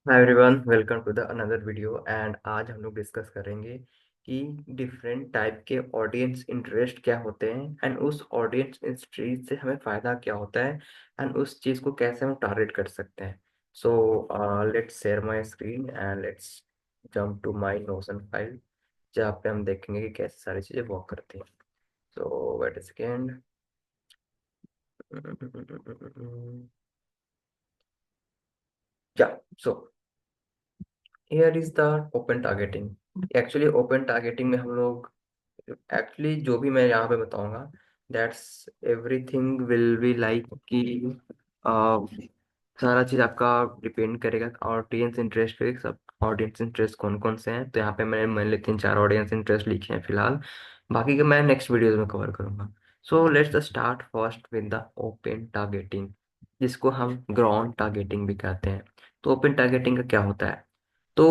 Hi everyone, welcome to the another video. And आज हम लोग डिस्कस करेंगे कि डिफरेंट टाइप के ऑडियंस इंटरेस्ट क्या होते हैं एंड उस ऑडियंस इंटरेस्ट से हमें फ़ायदा क्या होता है एंड उस चीज़ को कैसे हम टारगेट कर सकते हैं। So let's share my screen and let's jump to my Notion file, जहाँ पे हम देखेंगे कि कैसे सारी चीज़ें वर्क करती हैं। सो वेट अ सेकेंड। या so here is the open targeting. Actually open targeting में हम लोग एक्चुअली जो भी मैं यहाँ पे बताऊंगा, that's everything will be like कि सारा चीज़ आपका डिपेंड करेगा ऑडियंस इंटरेस्ट पे। सब ऑडियंस इंटरेस्ट कौन कौन से हैं, तो यहाँ पे मैंने मान ली 3-4 ऑडियंस इंटरेस्ट लिखे हैं फिलहाल। बाकी के मैं नेक्स्ट वीडियोज में कवर करूंगा। So let's start first with the open targeting, जिसको हम ग्राउंड टारगेटिंग भी कहते हैं। तो ओपन टारगेटिंग का क्या होता है? तो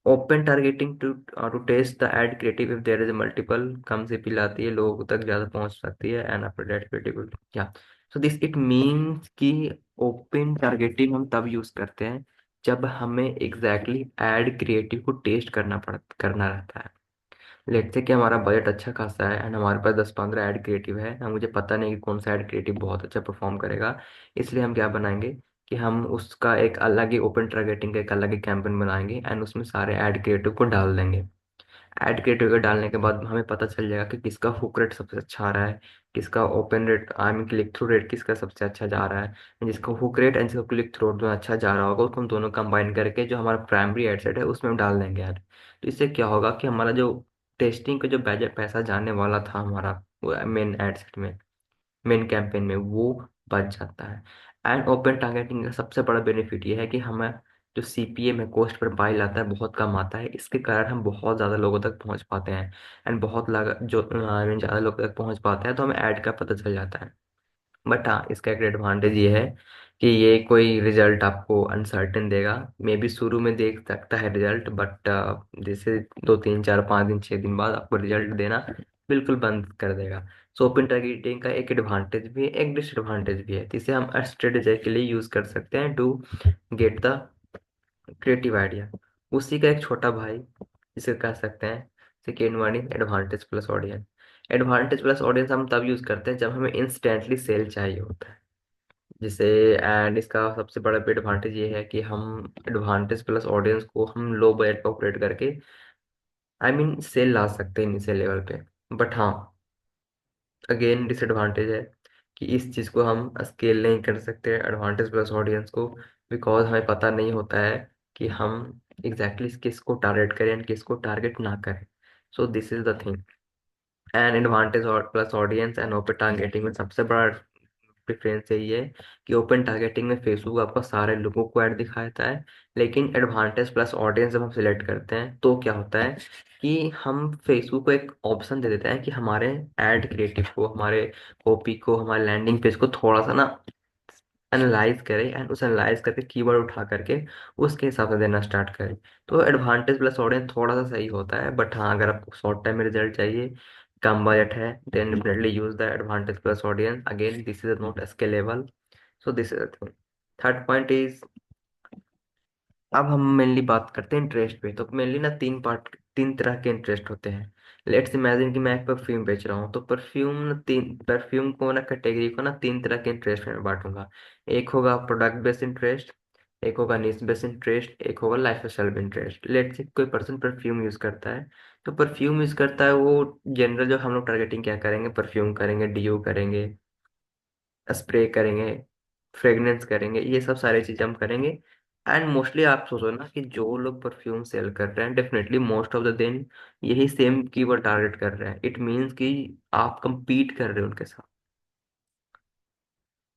open targeting to test the ad creative if there is multiple कम से पिलाती है, लोगों तक ज़्यादा पहुंच सकती है एंड आफ्टर दैट क्रिएटिव क्या। सो दिस इट मीन्स कि ओपन टारगेटिंग हम तब यूज़ करते हैं जब हमें एग्जैक्टली एड क्रिएटिव को टेस्ट करना रहता है। लेट्स से कि हमारा बजट अच्छा खासा है एंड हमारे पास 10-15 ऐड क्रिएटिव है ना, मुझे पता नहीं कि कौन सा ऐड क्रिएटिव बहुत अच्छा परफॉर्म करेगा। इसलिए हम क्या बनाएंगे कि हम उसका एक अलग ही ओपन टारगेटिंग का एक अलग ही कैंपेन बनाएंगे एंड उसमें सारे ऐड क्रिएटिव को डाल देंगे। ऐड क्रिएटिव को डालने के बाद हमें पता चल जाएगा कि किसका हुक रेट सबसे अच्छा आ रहा है, किसका open rate I mean click through rate किसका सबसे अच्छा जा रहा है। जिसका हुक रेट एंड जिसका क्लिक थ्रू रेट अच्छा जा रहा होगा उसको हम दोनों कंबाइन करके जो हमारा प्राइमरी एड सेट है उसमें हम डाल देंगे यार। तो इससे क्या होगा कि हमारा जो टेस्टिंग का जो बजट पैसा जाने वाला था हमारा मेन एड सेट में, मेन कैंपेन में, वो बच जाता है। एंड ओपन टारगेटिंग का सबसे बड़ा बेनिफिट ये है कि हमें जो सीपीए में कॉस्ट पर बाइल आता है बहुत कम आता है। इसके कारण हम बहुत ज़्यादा लोगों तक पहुंच पाते हैं एंड बहुत लागत जो आई मीन ज़्यादा लोगों तक पहुंच पाते हैं तो हमें ऐड का पता चल जाता है। बट हाँ, इसका एक एडवांटेज ये है कि ये कोई रिजल्ट आपको अनसर्टेन देगा। मे बी शुरू में देख सकता है रिजल्ट, बट जैसे 2-3-4-5 दिन 6 दिन बाद आपको रिजल्ट देना बिल्कुल बंद कर देगा। सो ओपन टारगेटिंग का एक एडवांटेज भी है, एक डिसएडवांटेज भी है, जिसे हम स्ट्रेटेजिकली यूज कर सकते हैं to get the creative idea. उसी का एक छोटा भाई जिसे कह सकते हैं second one is advantage plus audience. Advantage plus audience हम तब यूज करते हैं जब हमें इंस्टेंटली सेल चाहिए होता है जिसे। एंड इसका सबसे बड़ा एडवांटेज ये है कि हम एडवांटेज प्लस ऑडियंस को हम लो बजट पर ऑपरेट करके आई मीन सेल ला सकते हैं इनिशियल लेवल पे। बट हाँ, अगेन डिसएडवांटेज है कि इस चीज़ को हम स्केल नहीं कर सकते एडवांटेज प्लस ऑडियंस को, बिकॉज हमें पता नहीं होता है कि हम एग्जैक्टली किसको टारगेट करें एंड किसको टारगेट ना करें। So this is the thing. And advantage और plus audience and open targeting में सबसे बड़ा डिफरेंस यही है कि ओपन टारगेटिंग में फेसबुक आपको सारे लोगों को ऐड दिखाता है, लेकिन एडवांटेज प्लस ऑडियंस जब हम सिलेक्ट करते हैं तो क्या होता है कि हम फेसबुक को एक ऑप्शन दे देते हैं कि हमारे ऐड क्रिएटिव को, हमारे कॉपी को, हमारे लैंडिंग पेज को थोड़ा सा ना एनालाइज करें एंड उस एनालाइज करके कीवर्ड उठा करके उसके हिसाब से देना स्टार्ट करें। तो एडवांटेज प्लस ऑडियंस थोड़ा सा सही होता है। बट हाँ, अगर आपको शॉर्ट टाइम में रिजल्ट चाहिए, कम बजट है, then definitely use the advantage plus audience. Again this is not scalable. So this is the thing. Third point is, अब हम मेनली बात करते हैं इंटरेस्ट पे। तो मेनली ना तीन तरह के इंटरेस्ट होते हैं। लेट्स इमेजिन कि मैं एक परफ्यूम बेच रहा हूँ, तो परफ्यूम को ना कैटेगरी को ना 3 तरह के इंटरेस्ट में बांटूंगा। एक होगा प्रोडक्ट बेस्ड इंटरेस्ट, एक होगा निश बेस्ड इंटरेस्ट, एक होगा life style interest. Let's say कोई पर्सन परफ्यूम यूज करता है, तो परफ्यूम यूज करता है वो जनरल जो हम लोग टारगेटिंग क्या करेंगे, परफ्यूम करेंगे, डीओ करेंगे, स्प्रे करेंगे, फ्रेग्रेंस करेंगे, ये सब सारी चीजें हम करेंगे। एंड मोस्टली आप सोचो ना कि जो लोग परफ्यूम सेल कर रहे हैं डेफिनेटली मोस्ट ऑफ द दिन यही सेम कीवर्ड टारगेट कर रहे हैं। इट मीन्स कि आप compete कर रहे हो उनके साथ।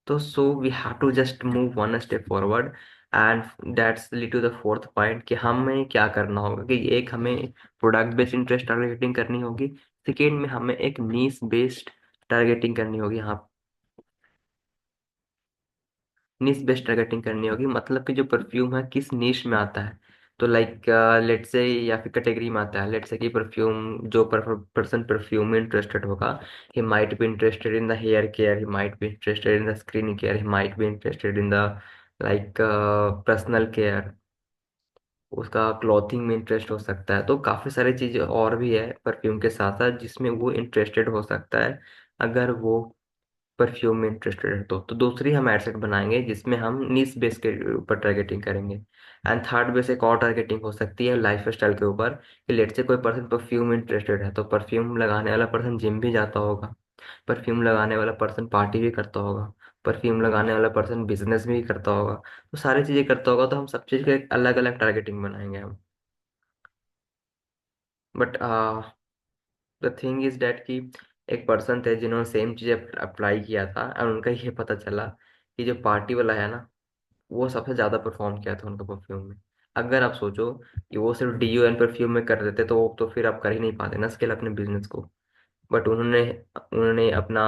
तो so we have to just move one step forward and that's lead to the fourth point कि हमें क्या करना होगा कि एक हमें प्रोडक्ट बेस्ड इंटरेस्ट टारगेटिंग करनी होगी। सेकेंड में हमें एक नीश बेस्ड टारगेटिंग करनी होगी। यहाँ निश बेस्ड टारगेटिंग करनी होगी, मतलब कि जो परफ्यूम है किस निश में आता है। तो लाइक लेट्स से या फिर कैटेगरी में आता है, लेट्स से कि परफ्यूम जो पर्सन परफ्यूम में इंटरेस्टेड होगा, he might be interested in the hair care, he might be interested in the skin care, he might be interested in the like personal care. उसका clothing में interest हो सकता है। तो काफ़ी सारी चीज़ें और भी है परफ्यूम के साथ साथ जिसमें वो इंटरेस्टेड हो सकता है, अगर वो परफ्यूम में इंटरेस्टेड है तो दूसरी हम एडसेट बनाएंगे जिसमें हम नीश बेस के ऊपर टारगेटिंग करेंगे। एंड थर्ड बेस एक और टारगेटिंग हो सकती है लाइफ स्टाइल के ऊपर, कि लेट से कोई पर्सन परफ्यूम इंटरेस्टेड है तो परफ्यूम लगाने वाला पर्सन जिम भी जाता होगा, परफ्यूम लगाने वाला पर्सन पार्टी भी करता होगा, परफ्यूम लगाने वाला पर्सन बिजनेस भी करता होगा, तो सारी चीजें करता होगा, तो हम सब चीज का एक अलग अलग टारगेटिंग बनाएंगे हम। But the thing is that कि एक पर्सन थे जिन्होंने सेम चीज अप्लाई किया था और उनका ये पता चला कि जो पार्टी वाला है ना, वो सबसे ज्यादा परफॉर्म किया था उनका परफ्यूम में। अगर आप सोचो कि वो सिर्फ डीयू एंड परफ्यूम में कर देते तो वो तो फिर आप कर ही नहीं पाते ना स्केल अपने बिजनेस को। बट उन्होंने उन्होंने अपना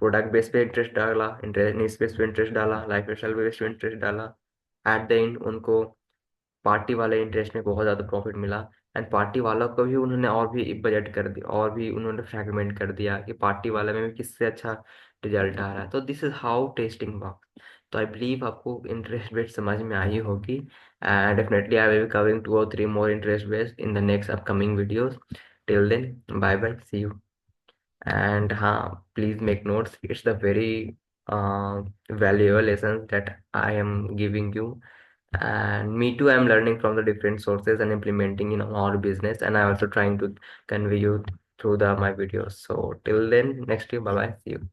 प्रोडक्ट बेस पे इंटरेस्ट डाला, इंटरेस्ट बेस पे इंटरेस्ट डाला, लाइफ स्टाइल बेस पे इंटरेस्ट डाला। एट द एंड उनको पार्टी वाले इंटरेस्ट में बहुत ज़्यादा प्रॉफिट मिला। एंड पार्टी वालों को भी उन्होंने और भी बजट कर दिया और भी उन्होंने फ्रैगमेंट कर दिया कि पार्टी वाले में भी किससे अच्छा रिजल्ट आ रहा है। तो this is how testing work. तो आई बिलीव आपको इंटरेस्ट बेस्ड समझ में आई होगी, and definitely I will be covering 2 or 3 more interest based in the next upcoming videos. Till then, bye bye, see you. And हाँ, please make notes, it's the very valuable lessons that I am giving you. And me too, I'm learning from the different sources and implementing in our business, and I'm also trying to convey you through the my videos. So till then, next year, bye bye, see you.